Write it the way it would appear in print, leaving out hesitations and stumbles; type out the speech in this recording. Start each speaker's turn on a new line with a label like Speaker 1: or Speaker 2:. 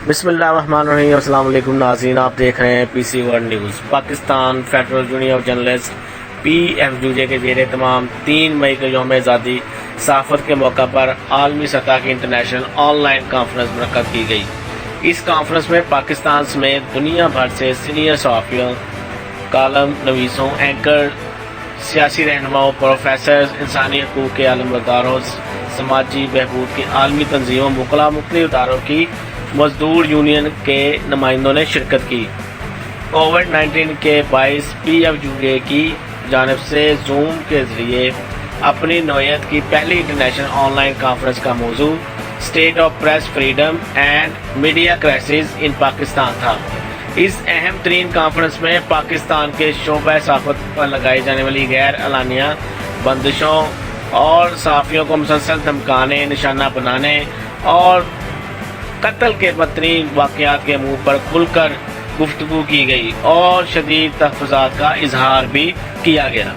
Speaker 1: بسم اللہ الرحمن الرحیم۔ السلام علیکم ناظرین، آپ دیکھ رہے ہیں پی سی world news. Pakistan federal union of journalist PFUJ کے زیر اہتمام 3 مئی کو یوم آزادی صحافت کے موقع پر عالمی سطح کی انٹرنیشنل آن لائن کانفرنس منعقد کی گئی۔ اس کانفرنس میں پاکستان سمیت دنیا بھر سے سینئر صحافیوں، کالم نویسوں، اینکر، سیاسی رہنماؤں، پروفیسرز، انسانی حقوق کے علمبرداروں، سماجی بہبود کی عالمی تنظیموں، مختلف اداروں کی مزدور یونین کے نمائندوں نے شرکت کی۔ کووڈ-19 کے باعث PFUJ کی جانب سے زوم کے ذریعے اپنی نوعیت کی پہلی انٹرنیشنل آن لائن کانفرنس کا موضوع state of press freedom and media crisis in Pakistan تھا۔ اس اہم ترین کانفرنس میں پاکستان کے شعبہ صحافت پر لگائی جانے والی غیر اعلانیہ بندشوں اور صحافیوں کو مسلسل دھمکانے، نشانہ بنانے اور قتل کے بدترین واقعات کے منہ پر کھل کر گفتگو کی گئی اور شدید تحفظات کا اظہار بھی کیا گیا۔